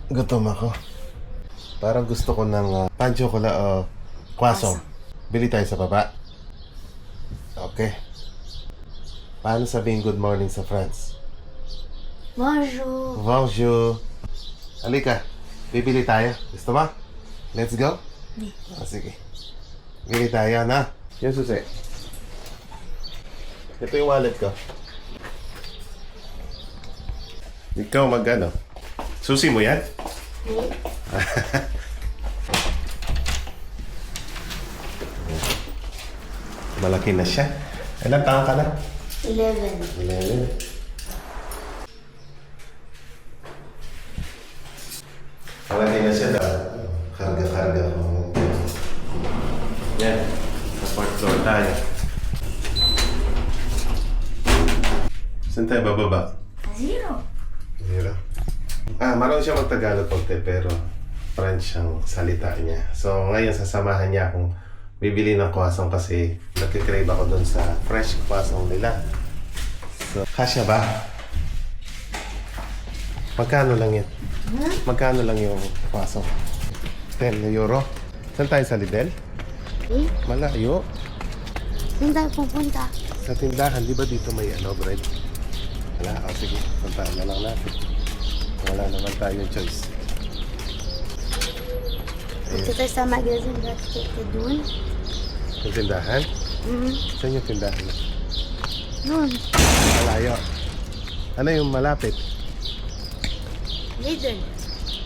Gutom ako. Parang gusto ko ng pan chocolate o croissant. Bili tayo sa baba. Okay. Paano sabihin good morning sa France? Bonjour. Bonjour. Halika. Bibili tayo. Gusto mo? Let's go? Sige. Bili tayo na. Yung susi. Ito yung wallet ko. Ikaw mag-ano? Susi mo yan? Malaki na siya. Ilang taon ka na? 11. 11. Malaki na siya. Karga-karga ko. Yan. Sa fourth floor tayo. Saan tayo bababa? 0. Zero. Marunong siya mag-Tagalog konti pero French ang salita niya. So ngayon sasamahan niya akong bibili ng croissant kasi nagkikrave ako doon sa fresh croissant nila. So, kasya ba? Magkano lang yan? Magkano lang yung croissant? 10 euro? Saan tayo sa Lidl? Eh? Malayo. Saan tayo pupunta? Sa tindahan, di ba dito may bread? Wala, sige. Puntaan na lang natin. Wala naman tayong choice. Dito tayo sa magazine dati doon. Yung tindahan? Mm-hmm. Saan yung tindahan? Doon. Malayo. Ano yung malapit? Lidl.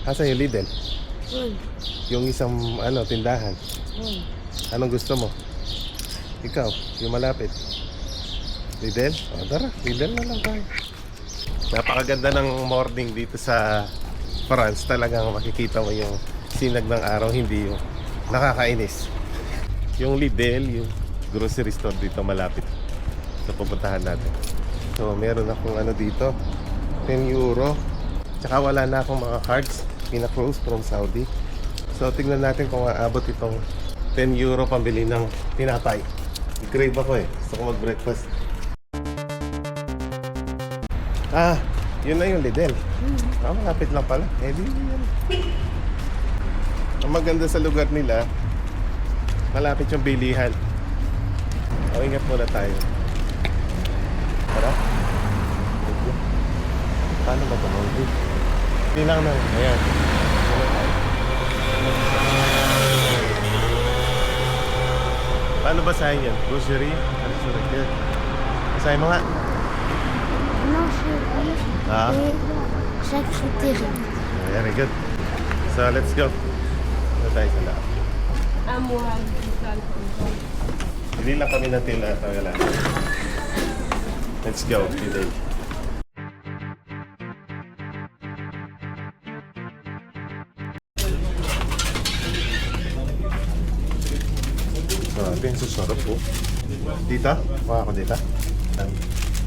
Saan yung Lidl? Doon. Yung isang tindahan. Doon. Anong gusto mo? Ikaw, yung malapit. Lidl? O tara, Lidl na lang tayo. Napakaganda ng morning dito sa France. Talagang makikita mo yung sinag ng araw, hindi yung nakakainis. Yung Lidl, yung grocery store dito malapit. So pupuntahan natin. So meron akong dito, 10 euro. Tsaka wala na akong mga cards, pina-close from Saudi. So tingnan natin kung aabot itong 10 euro pambili ng tinapay. I-crave ako eh. Gusto ko mag-breakfast. Yun na yung Lidl. Malapit lang pala. Eh di yan. Ang maganda sa lugar nila, malapit yung bilihan. Ingat muna tayo. Tara. Paano ba ito? Hindi lang na. Ayan. Paano basahin yan? Grocery? Ano sa regular? Basahin mo nga. Non, chérie. Ah. Et charcuterie. Very good. So, let's go. Ano tayo sa lahat? Hindi lang kami ng tila. Let's go today. Grabe, ang susarap po. Dito? Mukha ko dito.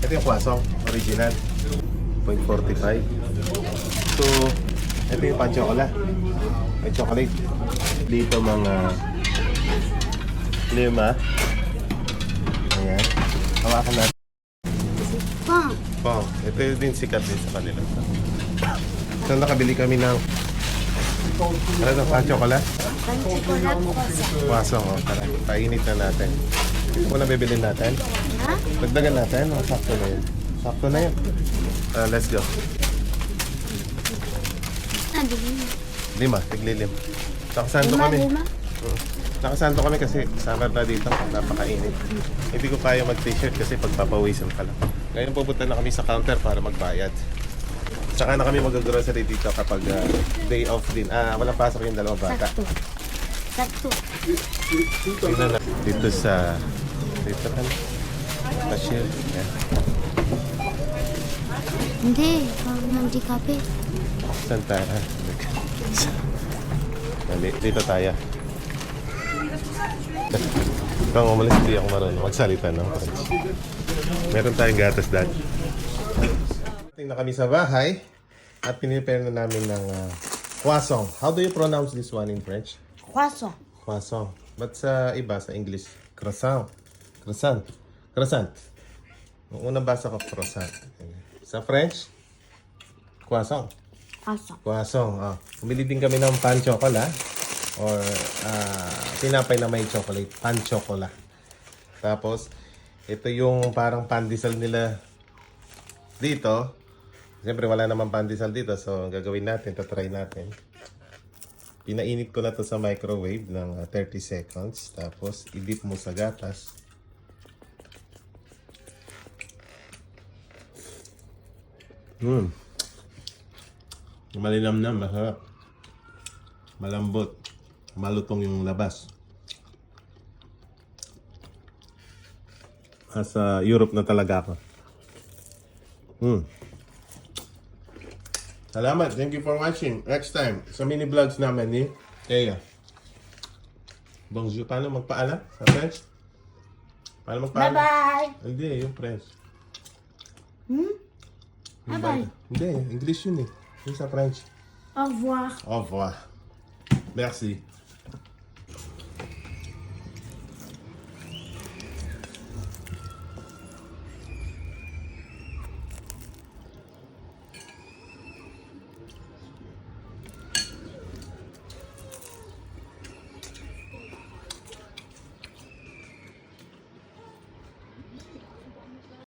Ito yung croissant, original. 0.45. So, ito yung pan chocolate. May chocolate. Dito mga 5. Ayan. Hawakan natin. Pain. Ito din sikat din sa kanila. So, nakabili kami ng pan chocolate. Pain chocolat croissant. Croissant, tara. Painit na natin. Ito muna bibilin natin. Ha? Dagdagan natin. Sakto na yun. Sakto na yun. Let's go. Dali. 5. Tiglilim. Nakasanto kami. 5. Nakasanto kami kasi summer na dito. Napakainit. Hindi ko kaya mag-t-shirt kasi pagpapawisan ka lang. Ngayon pupunta na kami sa counter para magbayad. Tsaka na kami mag-grocery dito kapag day off din. Walang pasok yung dalawang bata. Sakto. Tingnan na. Dito sa... Dito kan. Cashier. Yan. Hindi. Hindi kape. Saan tayo? Dito tayo. Kung umalis, hindi ako marunong magsalita ng French. Meron tayong gatas dad. Tingnan kami sa bahay at pinipare na namin ng croissant. How do you pronounce this one in French? Croissant. Croissant. But sa iba, sa English, croissant. Croissant. Croissant. Ang unang basa ko, croissant. Sa French, croissant. Asa. Kwasong. Oh. Bumili din kami ng pan chocolate or tinapay na may chocolate. Pan chocolate. Tapos, ito yung parang pandesal nila dito. Siyempre, wala naman pandesal dito. So, ang gagawin natin, tatry natin. Pinainit ko na to sa microwave ng 30 seconds. Tapos, i-dip mo sa gatas. Malinamnam, masarap. Malambot. Malutong yung labas. Sa Europe na talaga ako. Salamat. Thank you for watching. Next time, sa mini vlogs namin ni Eya. Bonjour. Paano magpaalam sa French? Paano magpaalam? Bye-bye. Hindi, yung French. Bye-bye. Hindi, English yun eh. Yung sa French. Au revoir. Au revoir. Merci.